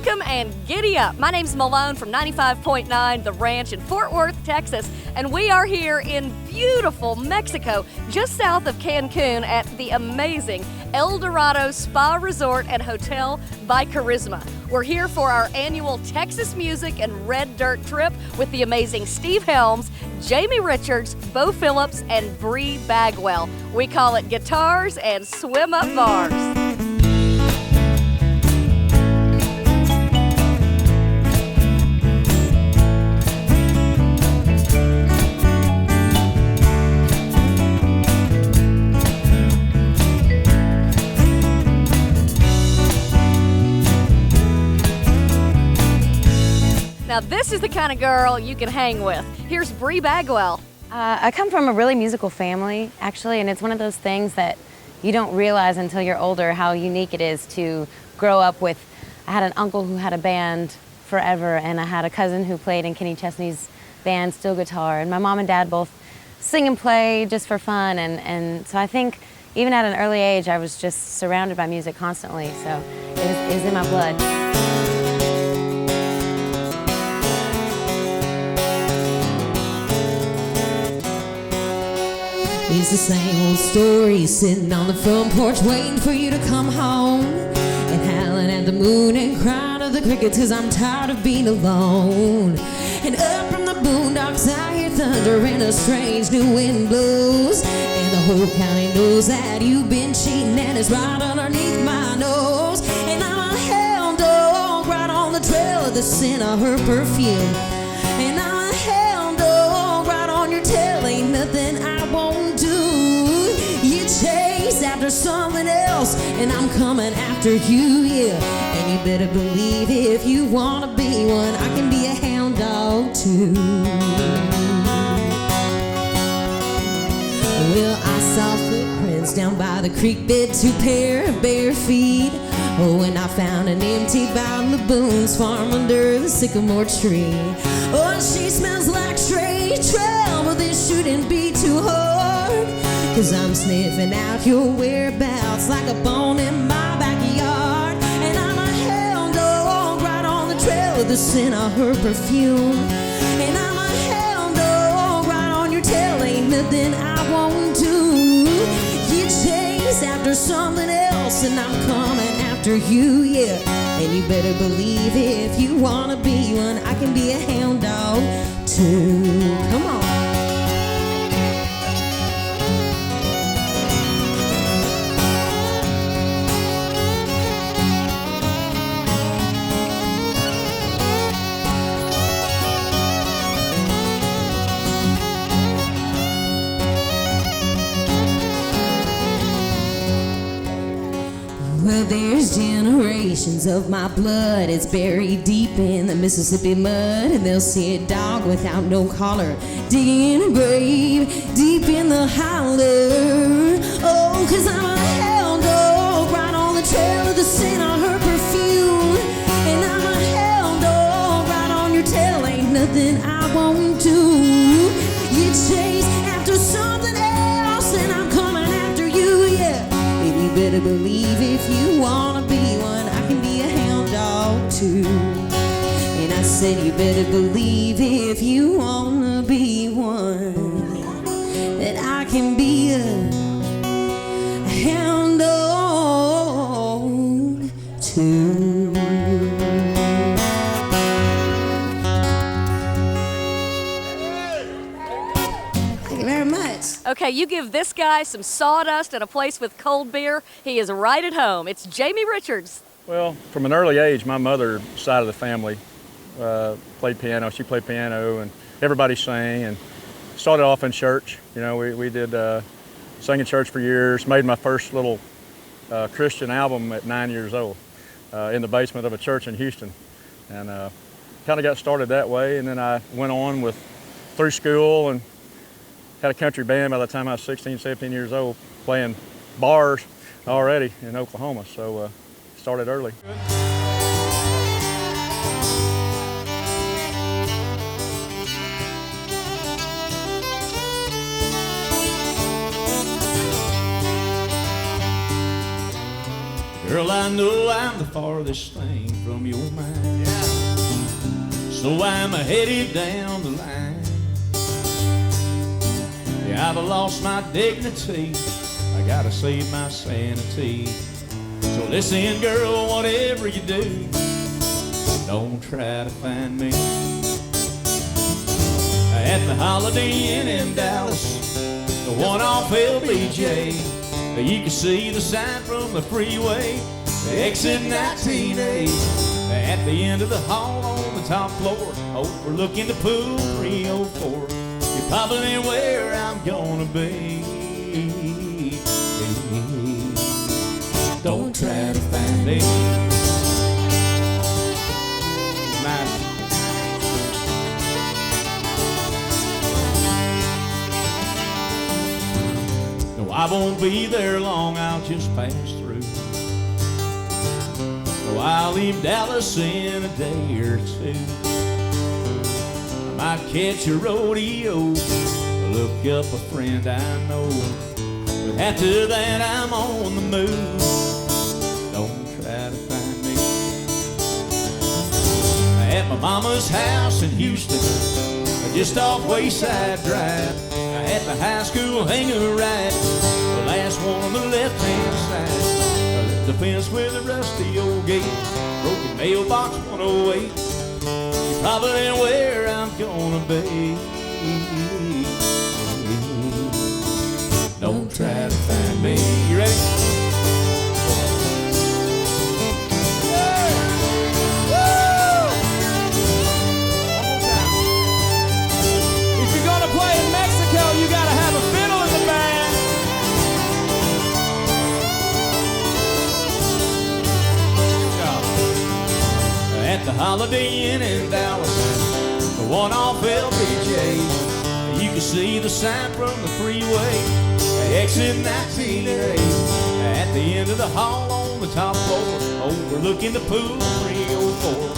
Welcome and giddy up. My name's Malone from 95.9 The Ranch in Fort Worth, Texas, and we are here in beautiful Mexico, just south of Cancun at the amazing El Dorado Spa Resort and Hotel by Charisma. We're here for our annual Texas Music and Red Dirt trip with the amazing Steve Helms, Jamie Richards, Bo Phillips, and Bree Bagwell. We call it Guitars and Swim Up Bars. Now this is the kind of girl you can hang with. Here's Bree Bagwell. I come from a really musical family, actually, and it's one of those things that you don't realize until you're older how unique it is to grow up with. I had an uncle who had a band forever, and I had a cousin who played in Kenny Chesney's band, steel guitar, and my mom and dad both sing and play just for fun, and so I think even at an early age I was just surrounded by music constantly, so it was in my blood. It's the same old story, sitting on the front porch waiting for you to come home, and howling at the moon and crying to the crickets 'cause I'm tired of being alone. And up from the boondocks I hear thunder and a strange new wind blows, and the whole county knows that you've been cheating and it's right underneath my nose. And I'm a hound dog right on the trail of the scent of her perfume, and I'm a hound dog right on your tail, ain't nothing I won't do. You chase after something else and I'm coming after you, yeah. And you better believe if you wanna be one, I can be a hound dog too. Well, I saw footprints down by the creek bed, 2 pair of bare feet. Oh, and I found an empty bottle of Boone's Farm under the sycamore tree. Oh, and she smells like straight trail, but this shouldn't be too hard, 'cause I'm sniffing out your whereabouts like a bone in my backyard. And I'm a hound dog right on the trail of the scent of her perfume, and I'm a hound dog right on your tail, ain't nothing I won't do. You chase after something else and I'm coming after you, yeah. And you better believe if you wanna be one, I can be a hound dog too. Come on. Well, there's generations of my blood, it's buried deep in the Mississippi mud, and they'll see a dog without no collar digging a grave deep in the holler. Oh, 'cause I'm a hound dog right on the trail of the scent of her perfume, and I'm a hound dog right on your tail, ain't nothing I won't do. You chase after something else and I'm coming after you, yeah. And you better believe if you wanna be one, I can be a hound dog too. And I said you better believe if you wanna be one, that I can be a hound dog too. Thank you very much. Okay, you give this guy some sawdust and a place with cold beer, he is right at home. It's Jamie Richards. Well, from an early age, my mother's side of the family played piano. She played piano, and everybody sang. And started off in church. You know, we did sing in church for years. Made my first little Christian album at 9 years old in the basement of a church in Houston, and kind of got started that way. And then I went on through school and had a country band by the time I was 16, 17 years old, playing bars already in Oklahoma. So started early. Girl, I know I'm the farthest thing from your mind. So I'm headed down the line. Yeah, I've lost my dignity. I gotta save my sanity. So listen, girl, whatever you do, don't try to find me at the Holiday Inn in Dallas, the one off LBJ. You can see the sign from the freeway, the exit 19A. At the end of the hall on the top floor, overlooking the pool 304. You're probably where I'm gonna be. Don't try to find me. Nice. No, I won't be there long, I'll just pass through. No, I'll leave Dallas in a day or two. I might catch a rodeo, look up a friend I know. But after that, I'm on the move. Don't try to find me at my mama's house in Houston, just off Wayside Drive. At the high school hangar right, the last one on the left-hand side. The fence with a rusty old gate, broken mailbox 108. You're probably where I'm gonna be. Don't try to find me. You ready? You gotta have a fiddle in the band. Yeah. At the Holiday Inn in Dallas, the one off LBJ. You can see the sign from the freeway, exit 19A. At the end of the hall on the top floor, overlooking the pool 304.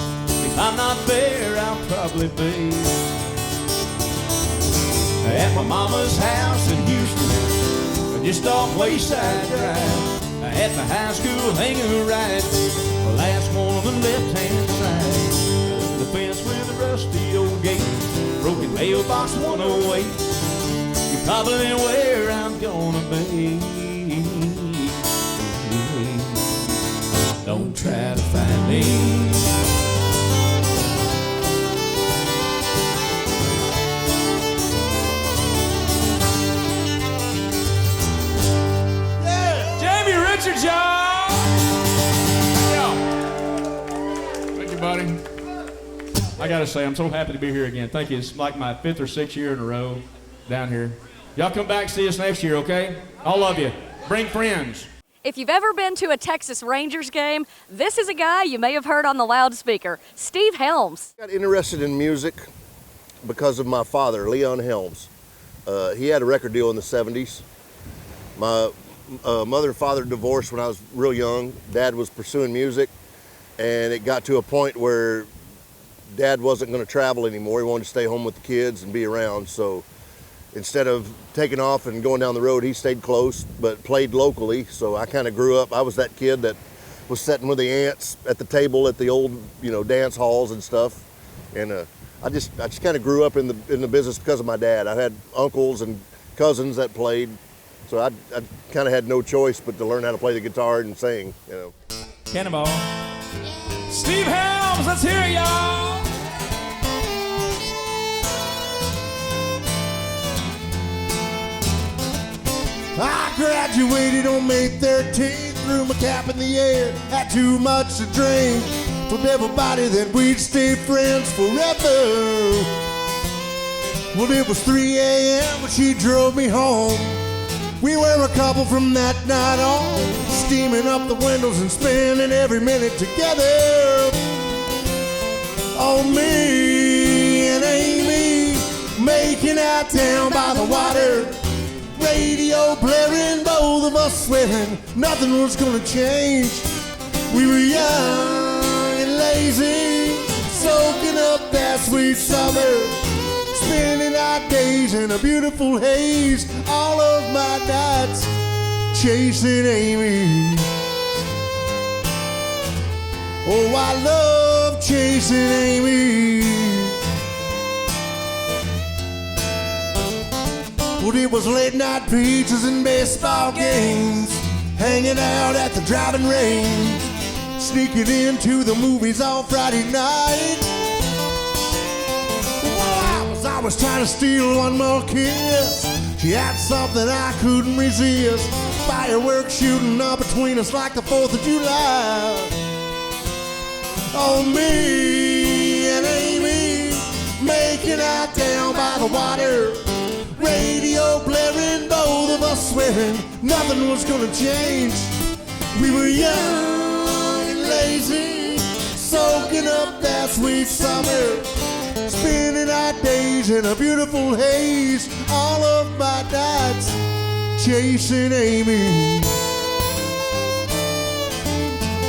If I'm not there, I'll probably be at my mama's house in Houston, just off Wayside Drive. At the high school hangar right, the last one on the left-hand side. The fence with a rusty old gate, broken mailbox 108. You're probably where I'm gonna be. Don't try to find me. Richard, y'all! Thank you, buddy. I gotta say, I'm so happy to be here again. Thank you. It's like my 5th or 6th year in a row down here. Y'all come back and see us next year, okay? All of you. Bring friends. If you've ever been to a Texas Rangers game, this is a guy you may have heard on the loudspeaker, Steve Helms. I got interested in music because of my father, Leon Helms. He had a record deal in the 70s. My mother and father divorced when I was real young. Dad was pursuing music, and it got to a point where Dad wasn't going to travel anymore. He wanted to stay home with the kids and be around. So instead of taking off and going down the road, he stayed close but played locally. So I kind of grew up. I was that kid that was sitting with the aunts at the table at the old, dance halls and stuff. And I just kind of grew up in the business because of my dad. I had uncles and cousins that played. So I kind of had no choice but to learn how to play the guitar and sing, Cannonball. Steve Helms, let's hear it, y'all. I graduated on May 13th, threw my cap in the air, had too much to drink, told everybody that we'd stay friends forever. Well, it was 3 a.m. when she drove me home. We were a couple from that night on, steaming up the windows and spending every minute together. Oh, me and Amy making out down by the water, radio blaring, both of us sweating nothing was gonna change. We were young and lazy, soaking up that sweet summer, spending our days in a beautiful haze, all of my nights chasing Amy. Oh, I love chasing Amy. Well, it was late night pizzas and baseball games, hanging out at the driving range, sneaking into the movies on Friday night. Well, I was trying to steal one more kiss. She had something I couldn't resist. Fireworks shooting up between us like the 4th of July. Oh, me and Amy making out down by the water. Radio blaring, both of us swearing nothing was gonna change. We were young and lazy, soaking up that sweet summer, spending our days in a beautiful haze. All of my nights chasing Amy.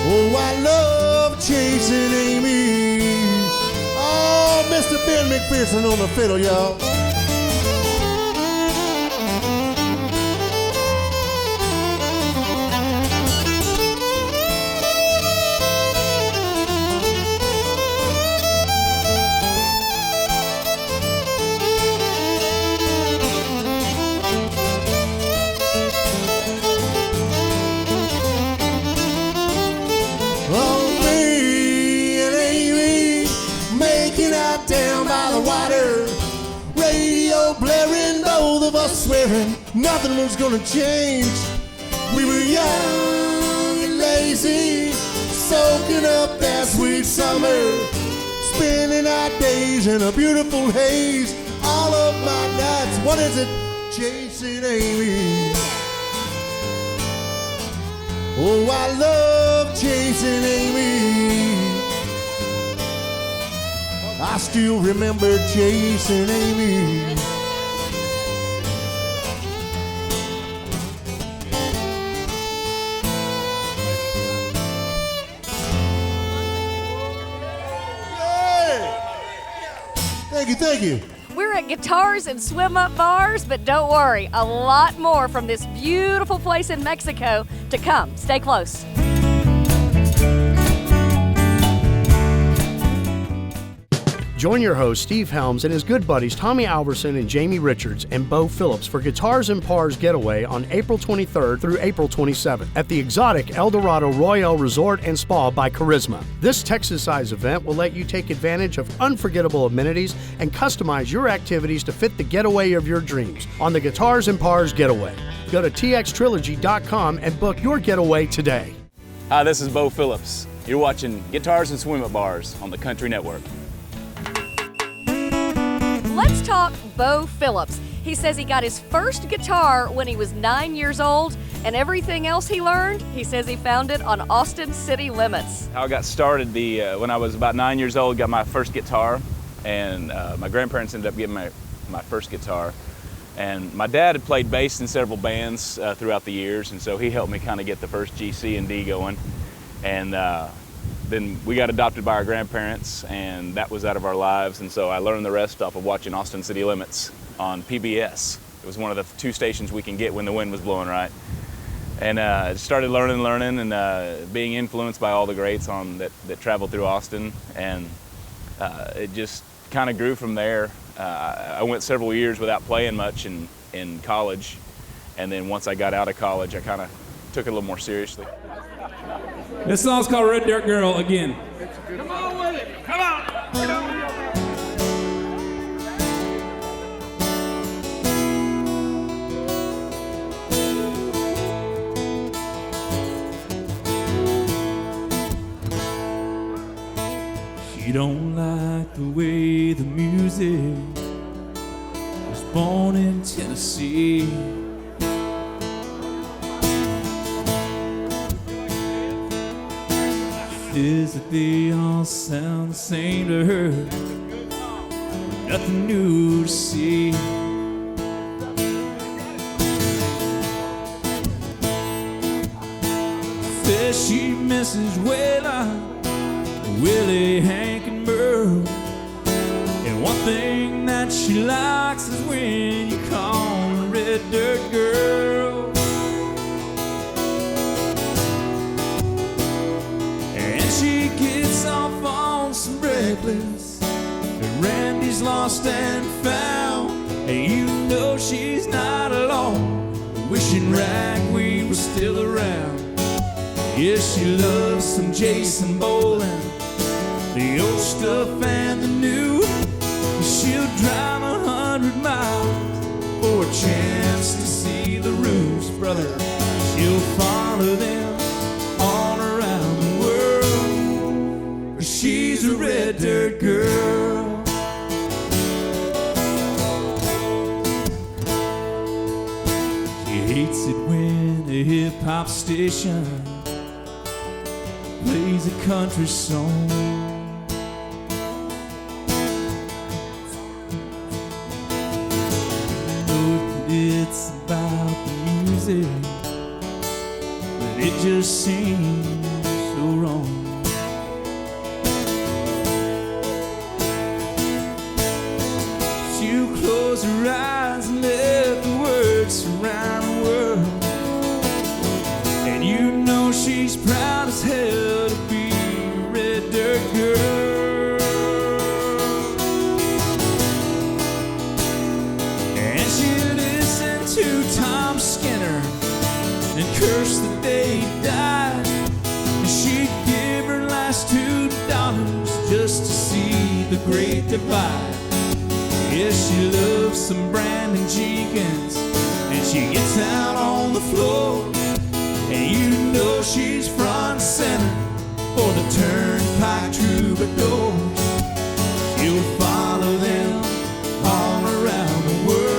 Oh, I love chasing Amy. Oh, Mr. Ben McPherson on the fiddle, y'all. Down by the water, radio blaring, both of us swearing nothing was gonna change. We were young and lazy, soaking up that sweet summer, spending our days in a beautiful haze. All of my nights, what is it? Chasing Amy. Oh, I love chasing Amy. I still remember chasing Amy. Thank you. We're at Guitars and Swim Up Bars, but don't worry, a lot more from this beautiful place in Mexico to come. Stay close. Join your host, Steve Helms, and his good buddies Tommy Alverson and Jamie Richards and Bo Phillips for Guitars and Pars Getaway on April 23rd through April 27th at the exotic El Dorado Royale Resort and Spa by Charisma. This Texas-sized event will let you take advantage of unforgettable amenities and customize your activities to fit the getaway of your dreams on the Guitars and Pars Getaway. Go to txtrilogy.com and book your getaway today. Hi, this is Bo Phillips. You're watching Guitars and Swim Up Bars on the Country Network. Let's talk Bo Phillips. He says he got his first guitar when he was 9 years old, and everything else he learned, he says he found it on Austin City Limits. How I got started, when I was about 9 years old, got my first guitar, and my grandparents ended up getting my first guitar. And my dad had played bass in several bands throughout the years, and so he helped me kind of get the first G, C, and D going. And then we got adopted by our grandparents, and that was out of our lives, and so I learned the rest off of watching Austin City Limits on PBS. It was one of the 2 stations we can get when the wind was blowing right. And started learning and being influenced by all the greats that traveled through Austin, and it just kind of grew from there. I went several years without playing much in college, and then once I got out of college, I kind of took it a little more seriously. This song's called Red Dirt Girl again. Come on with it. Come on. She don't like the way the music was born in Tennessee. Is that they all sound the same to her? Nothing new to see. Says she misses Willie, Hank, and Merle. And one thing that she likes is when you call her Red Dirt Girl. She gives reckless, and Randy's lost and found, and you know she's not alone, wishing ragweed was still around. Yes, she loves some Jason Boland, the old stuff and the new. She'll drive 100 miles for a chance to see the roofs, brother. She'll follow them all around the world. She's a red dirt girl. She hates it when a hip-hop station plays a country song. It's about the music, but it just seems so wrong. She'll close her eyes and let the words surround the world, and you know she's proud as hell to be a red dirt girl. And she'll to Tom Skinner and curse the day he died, and she'd give her last $2 just to see the great divide. Yes, she loves some Brandon Jenkins, and she gets out on the floor, and you know she's front and center for the Turnpike Troubadours. She'll follow them all around the world.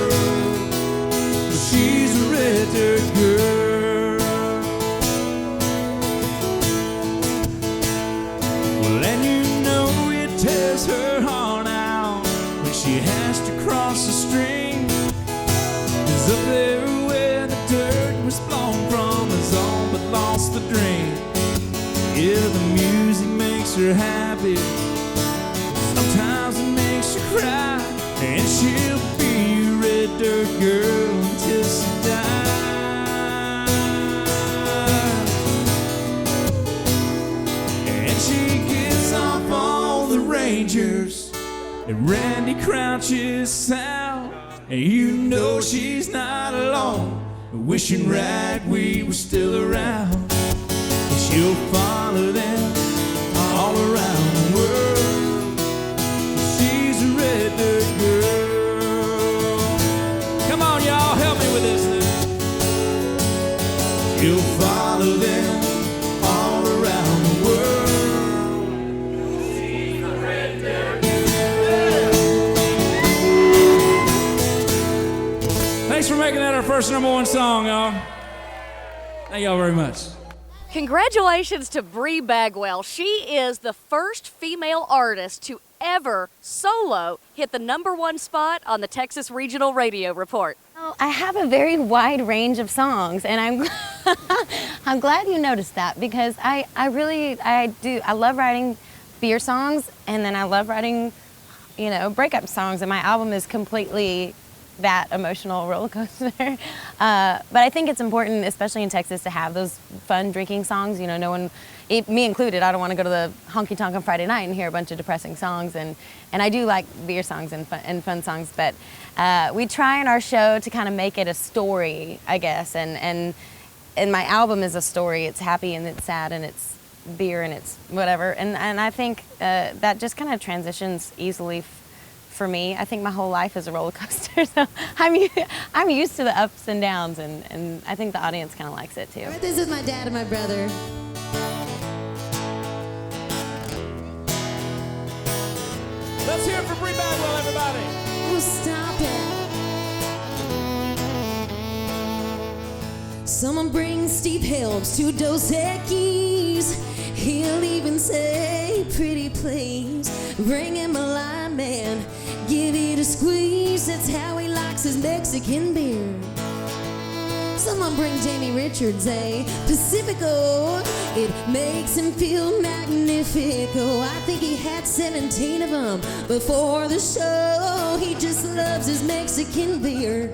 She's a red dirt girl. Well, and you know it tears her heart out when she has to cross the stream. 'Cause up there where the dirt was blown from is all but lost the dream. Yeah, the music makes her happy, sometimes it makes her cry, and she'll be a red dirt girl until she dies. And she gets off all the Rangers, and Randy crouches south, and you know she's not alone, wishing ragweed was still around. And she'll follow them all around the world. She's a red dirt girl. Come on, y'all, help me with this now. She'll follow them all around the world. She's a red dirt girl. Thanks for making that our first #1 song, y'all. Thank y'all very much. Congratulations to Bree Bagwell. She is the first female artist to ever solo hit the #1 spot on the Texas Regional Radio Report. Well, I have a very wide range of songs, and I'm glad you noticed that, because I love writing beer songs, and then I love writing, breakup songs, and my album is completely that emotional roller coaster. But I think it's important, especially in Texas, to have those fun drinking songs. No one, me included, I don't want to go to the honky tonk on Friday night and hear a bunch of depressing songs. And I do like beer songs and fun songs, but we try in our show to kind of make it a story, I guess. And my album is a story. It's happy and it's sad and it's beer and it's whatever. And I think that just kind of transitions easily for me. I think my whole life is a roller coaster, so I'm used to the ups and downs, and I think the audience kind of likes it too. This is my dad and my brother. Let's hear it for Bree Bagwell, everybody. Oh, stop it. Someone bring Steve Helms to Dos Equis. He'll even say, pretty please. Bring him a lime, man. Give it a squeeze. That's how he likes his Mexican beer. Someone bring Jamie Richards a Pacifico. It makes him feel magnifico. I think he had 17 of them before the show. He just loves his Mexican beer.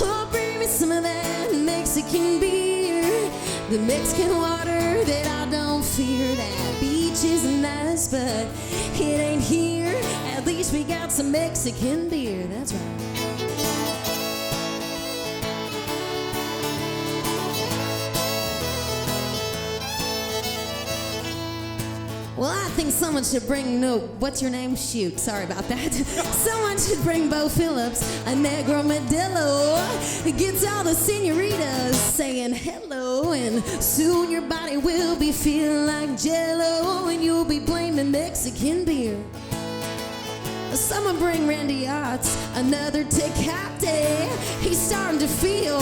Oh, bring me some of that Mexican beer. The Mexican water that I don't fear that beach is nice, but it ain't here. At least we got some Mexican beer, that's right. Well, I think someone should bring, what's your name? Shoot, sorry about that. Someone should bring Bo Phillips a Negro Modelo. Gets all the senoritas saying hello, and soon your body will be feeling like Jell-O, and you'll be blaming Mexican beer. Someone bring Randy Otts another Tecate. He's starting to feel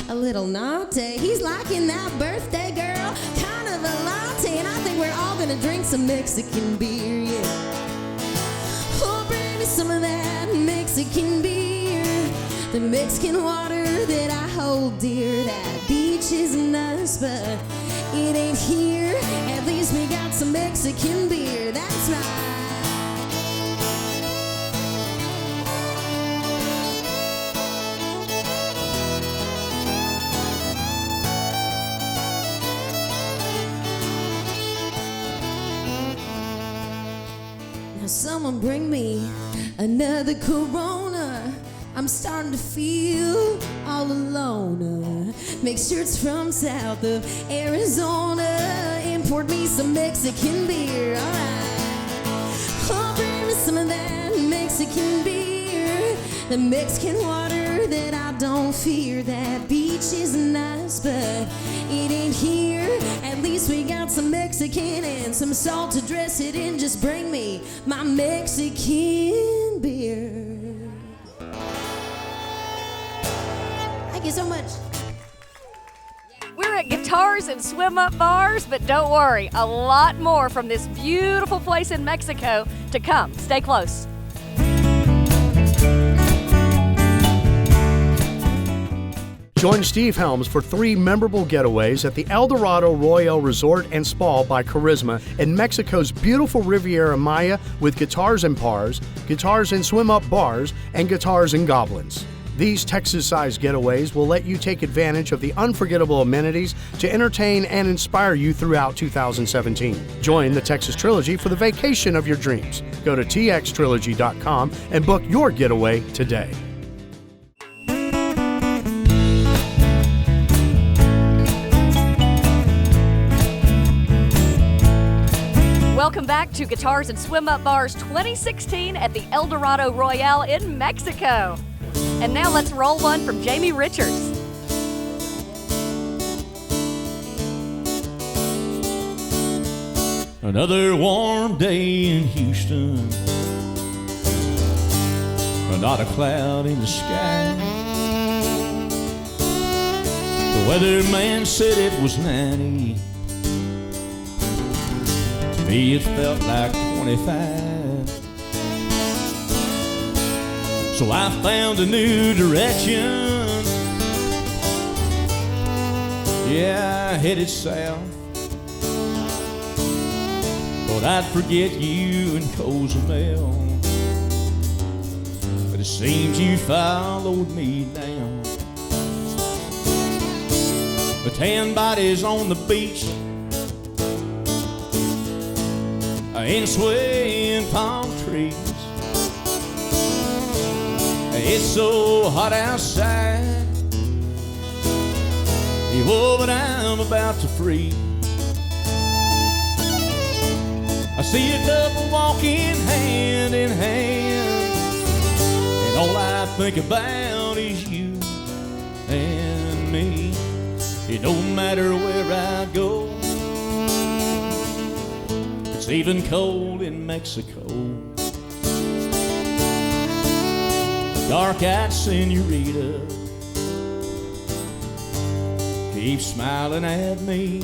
a little naughty. He's liking that birthday girl, kind of a latte, and I think we're all gonna drink some Mexican beer, yeah. Oh, bring me some of that Mexican beer, the Mexican water that I hold dear. That beach is nice, but it ain't here. At least we got some Mexican beer, that's right. Someone bring me another Corona. I'm starting to feel all alone. Make sure it's from south of Arizona. Import me some Mexican beer, alright. Oh, bring me some of that Mexican beer, the Mexican water that I don't fear. That beach is nice, but it ain't here. At least we got some Mexican and some salt to dress it in. Just bring me my Mexican beer. Thank you so much. We're at Guitars and Swim Up Bars, but don't worry, a lot more from this beautiful place in Mexico to come. Stay close. Join Steve Helms for 3 memorable getaways at the El Dorado Royale Resort and Spa by Charisma in Mexico's beautiful Riviera Maya with Guitars and Pars, Guitars and Swim Up Bars, and Guitars and Goblins. These Texas-sized getaways will let you take advantage of the unforgettable amenities to entertain and inspire you throughout 2017. Join the Texas Trilogy for the vacation of your dreams. Go to txtrilogy.com and book your getaway today. Welcome back to Guitars and Swim Up Bars 2016 at the El Dorado Royale in Mexico. And now let's roll one from Jamie Richards. Another warm day in Houston, not a cloud in the sky. The weatherman said it was 90. To me it felt like 25. So I found a new direction. Yeah, I headed south. Thought I'd forget you in Cozumel, but it seems you followed me down. The tan bodies on the beach and swaying palm trees. It's so hot outside, oh, but I'm about to freeze. I see a couple walking hand in hand, and all I think about is you and me. It don't matter where I go, it's even cold in Mexico. Dark-eyed senorita keeps smiling at me,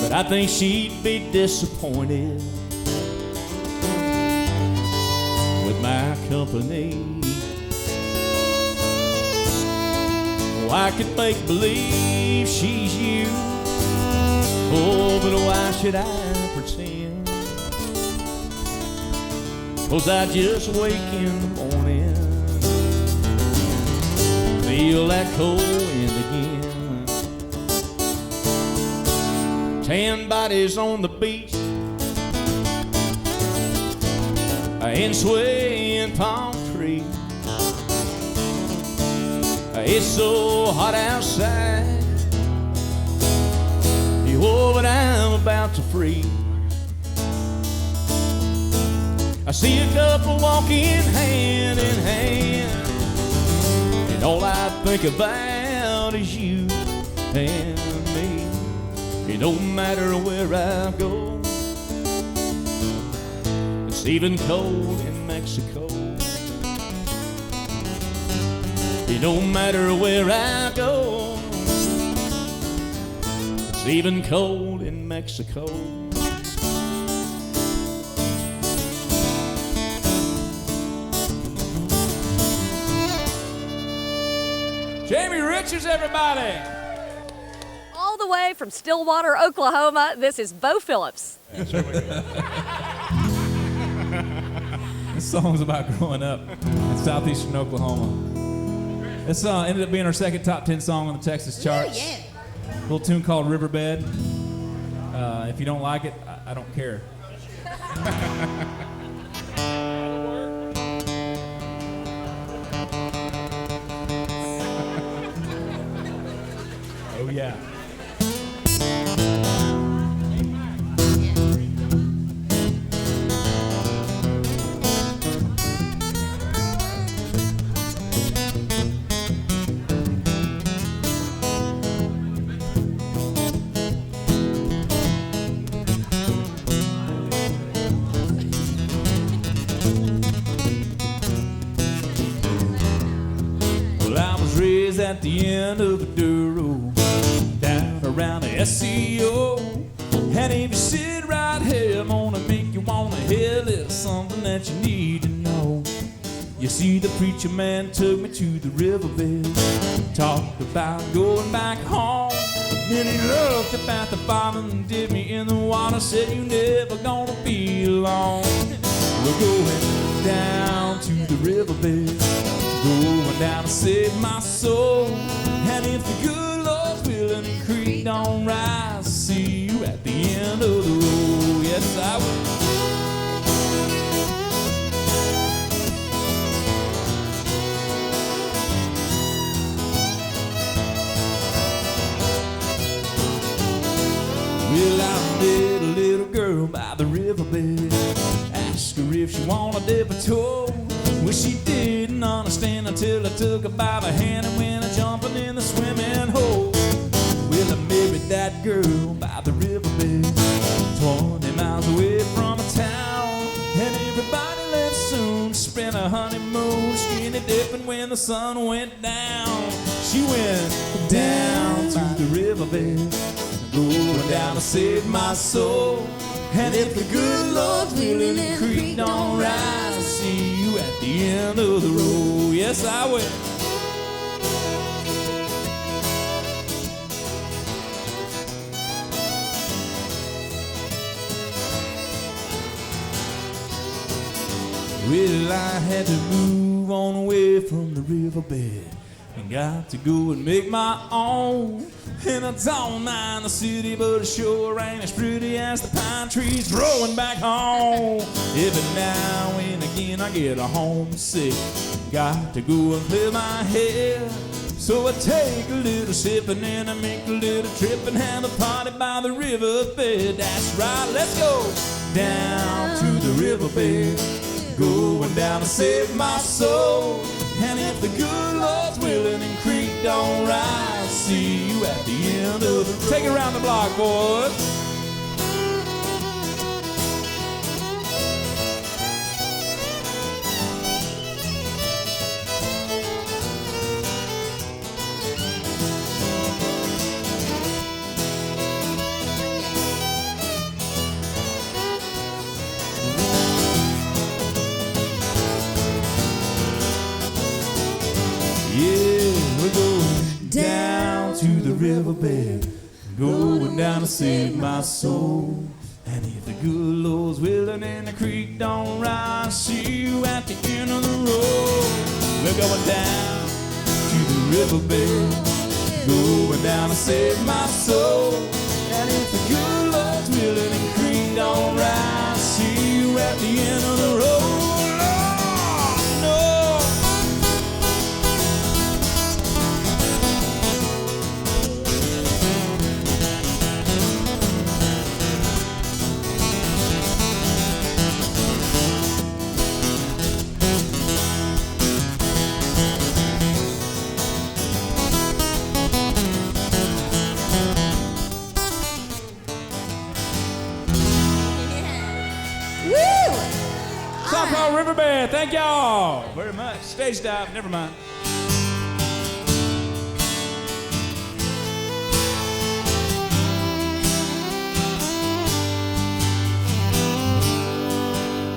but I think she'd be disappointed with my company. Oh, I could make believe she's you, oh, but why should I pretend? 'Cause I just wake in the morning, feel that cold wind again. tan bodies on the beach, and swaying palm trees. It's so hot outside, oh, but I'm about to freeze. I see a couple walking hand in hand, and all I think about is you and me. It don't matter where I go, it's even cold in Mexico. It don't matter where I go, it's even cold in Mexico. Jamie Richards, everybody. All the way from Stillwater, Oklahoma, this is Bo Phillips. This song's about growing up in southeastern Oklahoma. This song ended up being our second top 10 song on the Texas charts. Yeah. A little tune called Riverbed. If you don't like it, I don't care. Oh yeah. At the end of the dirt road, down around the SCO. And if you sit right here, I'm gonna make you wanna hear a little something that you need to know. You see, the preacher man took me to the riverbed, talked about going back home. Then he looked up at the bottom and dipped me in the water, said, "You never gonna be alone." We're going down to the riverbed, going down to save my soul. And if the good Lord's willing, the creek don't rise, see you at the end of the road. Yes, I will. Well, I met a little girl by the riverbed, asked her if she wanna dip a toe. Well, she didn't understand until I took her by the hand and went jumping in the swimming hole. Well, I married that girl by the riverbed, 20 miles away from a town. And everybody left soon, spent a honeymoon, skinny dipping when the sun went down. She went down to the riverbed, going down to save my soul. And if the good Lord's willing, the creek don't rise, I'll see you at the end of the road. Yes, I will. Well, I had to move on away from the riverbed and got to go and make my own. And I don't mind the city, but it sure ain't as pretty as the pine trees growing back home. Every now and again I get a homesick, got to go and clear my head. So I take a little sip and then I make a little trip and have a party by the riverbed. That's right, let's go down to the riverbed, going down to save my soul. And if the good Lord's willing and creek don't rise, see you at the end of the road. Take it around the block, boys. Down to the riverbed, going down to save my soul. And if the good Lord's willing and the creek don't rise, see you at the end of the road. We're going down to the riverbed, going down to save my soul. And if the good song called Riverbed. Thank y'all very much. Stage dive, never mind.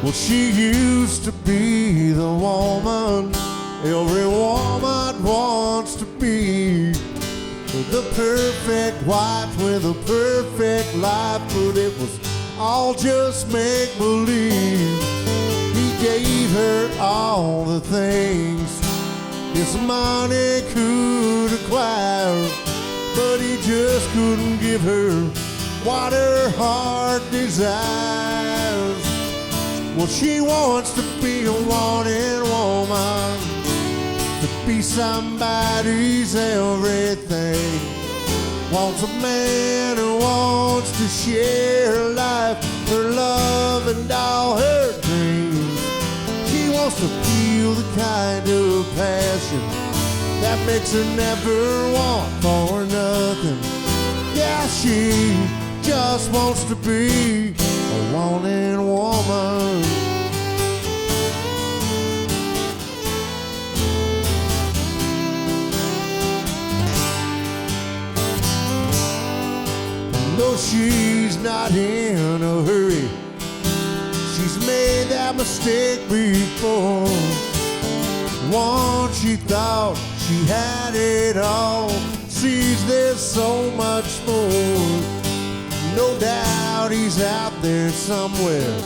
Well, she used to be the woman every woman wants to be. The perfect wife with a perfect life, but it was all just make-believe. He gave her all the things his money could acquire, but he just couldn't give her what her heart desires. Well, she wants to be a wanted woman, to be somebody's everything. Wants a man who wants to share her life, her love, and all her dreams. She wants to feel the kind of passion that makes her never want for nothing. Yeah, she just wants to be a wanted woman. No, she's not in a hurry. She's made that mistake before. Once she thought she had it all, sees there's so much more. No doubt he's out there somewhere,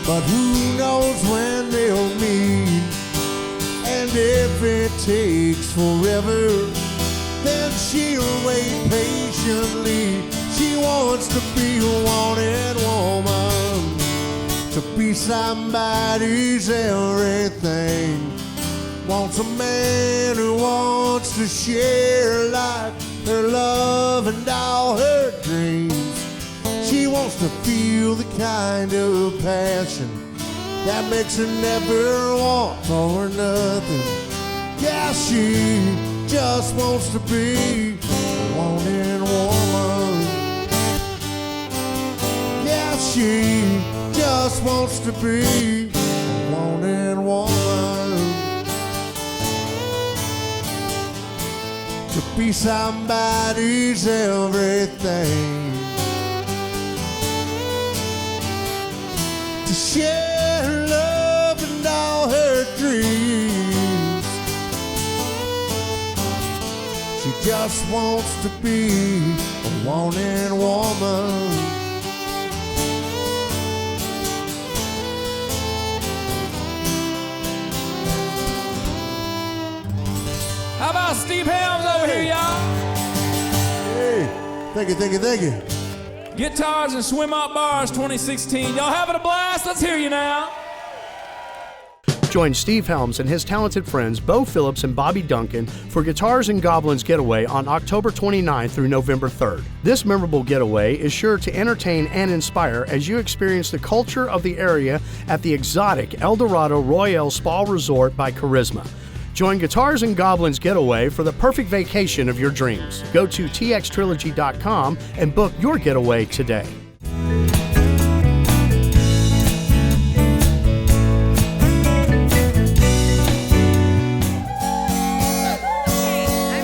but who knows when they'll meet. And if it takes forever, then she'll wait patiently. She wants to be a wanted woman, to be somebody's everything. Wants a man who wants to share life, her love, and all her dreams. She wants to feel the kind of passion that makes her never want for nothing. Yeah, she just wants to be a wanted woman. Yeah, she just wants to be a wanted woman, to be somebody's everything, to share love and all her dreams. She just wants to be a wanted woman. How about Steve Helms over here, y'all? Hey, thank you, thank you, thank you. Guitars and Swim Up Bars 2016. Y'all having a blast? Let's hear you now. Join Steve Helms and his talented friends Bo Phillips and Bobby Duncan for Guitars and Goblins Getaway on October 29th through November 3rd. This memorable getaway is sure to entertain and inspire as you experience the culture of the area at the exotic El Dorado Royale Spa Resort by Charisma. Join Guitars and Goblins Getaway for the perfect vacation of your dreams. Go to txtrilogy.com and book your getaway today.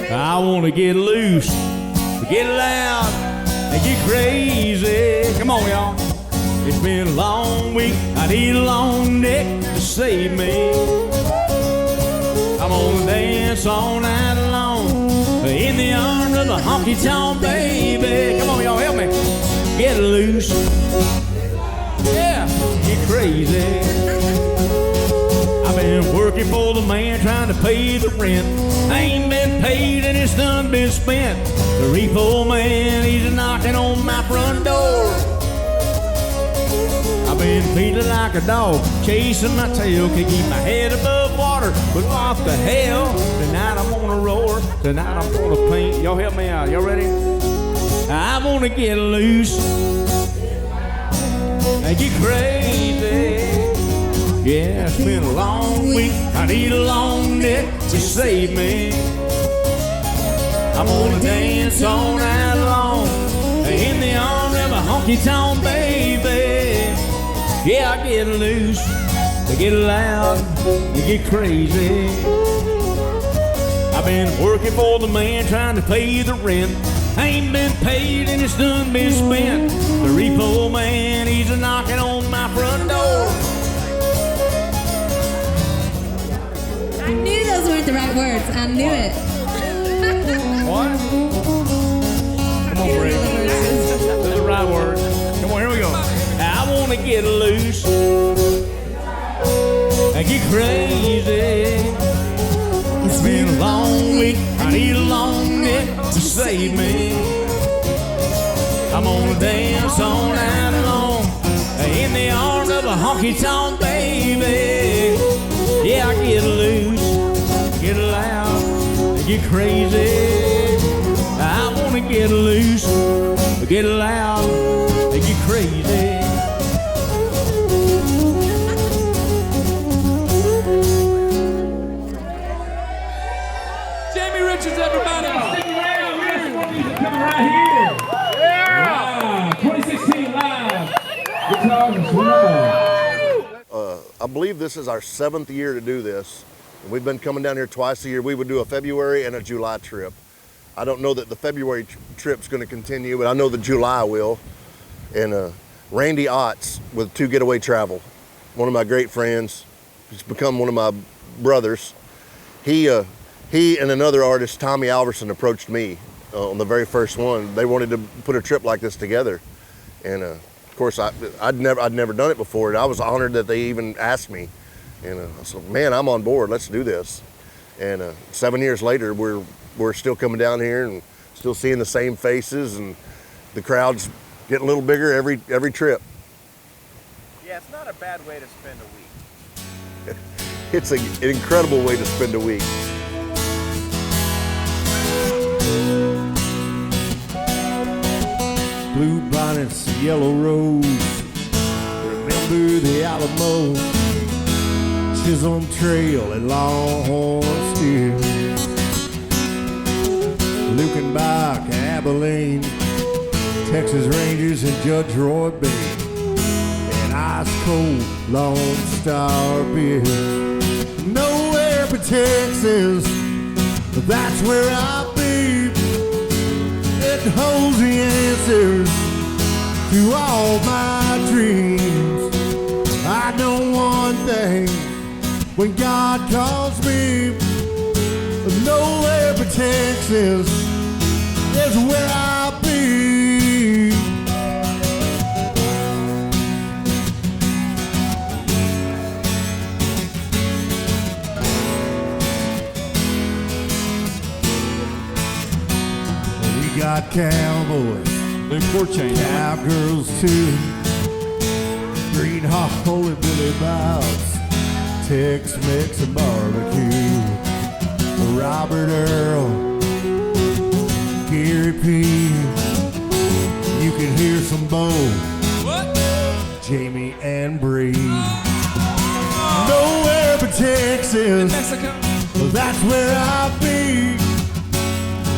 I want to get loose, get loud, and get crazy. Come on, y'all. It's been a long week. I need a long neck to save me. I'm gonna dance all night long in the arms of the honky-tonk baby. Come on, y'all, help me. Get loose. Yeah, get crazy. I've been working for the man trying to pay the rent. I ain't been paid and it's done been spent. The repo man, he's knocking on my front door. I've been feeling like a dog, chasing my tail. Can't keep my head above water, but what the hell? Tonight I'm gonna roar, tonight I'm gonna paint. Y'all help me out, y'all ready? I wanna get loose and get crazy. Yeah, it's been a long week, I need a long neck to save me. I'm gonna dance all night long in the arms of a honky-tonk baby. Yeah, I get loose, they get loud, they get crazy. I've been working for the man trying to pay the rent. Ain't been paid and it's done been spent. The repo man, he's a knocking on my front door. I knew those weren't the right words. I knew it. What? Come on, Brady. Those are the right words. Come on, here we go. I want to get loose and get crazy. It's been a long week. I need a long neck to save me. I'm gonna dance all night long in the arms of a honky-tonk baby. Yeah, I get loose, get loud, get crazy. I wanna get loose, get loud, get crazy. Jamie Richards, everybody. Stick around. We got some more music coming right here. Yeah. 2016 live. Guitars and swing. I believe this is our 7th year to do this. And we've been coming down here twice a year. We would do a February and a July trip. I don't know that the February trip's going to continue, but I know the July will. And Randy Otts with Two Getaway Travel, one of my great friends. He's become one of my brothers. He and another artist, Tommy Alverson, approached me on the very first one. They wanted to put a trip like this together. And of course, I'd never done it before, and I was honored that they even asked me. And I said, man, I'm on board, let's do this. And 7 years later, we're still coming down here and still seeing the same faces, and the crowd's getting a little bigger every trip. Yeah, it's not a bad way to spend a week. It's an incredible way to spend a week. Blue bonnets, yellow rose, remember the Alamo, Chisholm Trail and Longhorn Steer, Lukenbach, Abilene, Texas Rangers and Judge Roy Bay, and ice cold Lone Star beer. Nowhere but Texas, that's where I'll be. It holds the answers to all my dreams. I know one thing, when God calls me, nowhere but Texas is where I'll be. We got cowboys, cowgirls too, Green Hall and Billy Bob's, Tex-Mex and barbecue, Robert Earl, Gary P. You can hear some Bo, Jamie and Bree. Nowhere but Texas, that's where I'll be.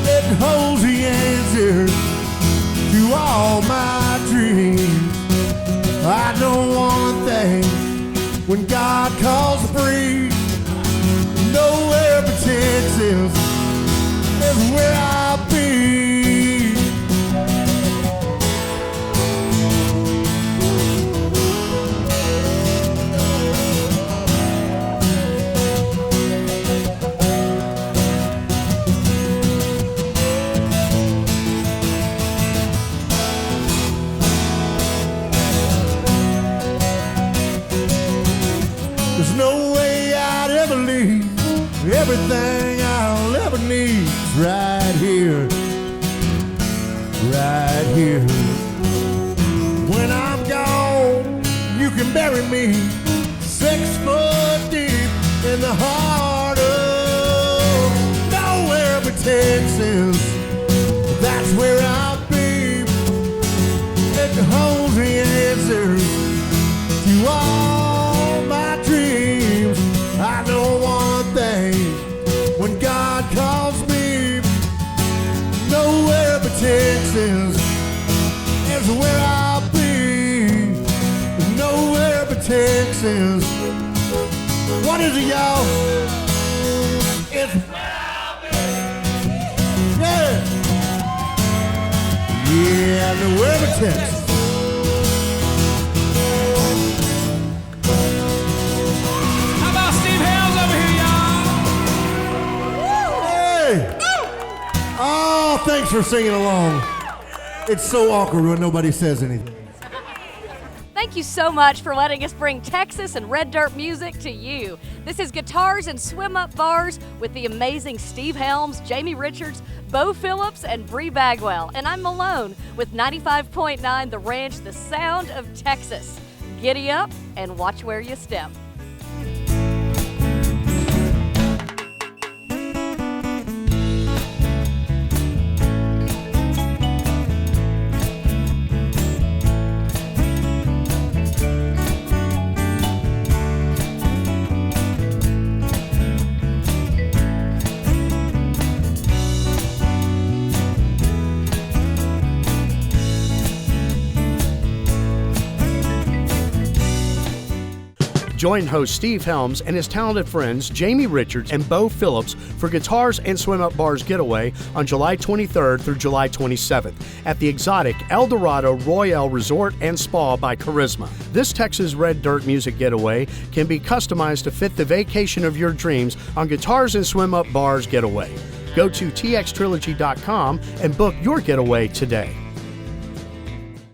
It holds the answer to all my dreams. I know one thing, when God calls free, nowhere but Texas is where I'll be. There's no way I'd ever leave. Everything I'll ever need is right here, right here. When I'm gone, you can bury me 6 foot deep in the heart of nowhere but Texas. That's where I'll be. It holds the answers to all my dreams. I know one thing, when God calls me, nowhere but Texas is where I'll be. Nowhere but Texas What is it, y'all? It's yeah, New Orleans, Texas. How about Steve Helms over here, y'all? Hey! Oh, thanks for singing along. It's so awkward when nobody says anything. Thank you so much for letting us bring Texas and red dirt music to you. This is Guitars and Swim Up Bars with the amazing Steve Helms, Jamie Richards, Bo Phillips, and Bree Bagwell. And I'm Malone with 95.9 The Ranch, the sound of Texas. Giddy up and watch where you step. Join host Steve Helms and his talented friends Jamie Richards and Bo Phillips for Guitars and Swim Up Bars Getaway on July 23rd through July 27th at the exotic El Dorado Royale Resort and Spa by Charisma. This Texas red dirt music getaway can be customized to fit the vacation of your dreams on Guitars and Swim Up Bars Getaway. Go to txtrilogy.com and book your getaway today.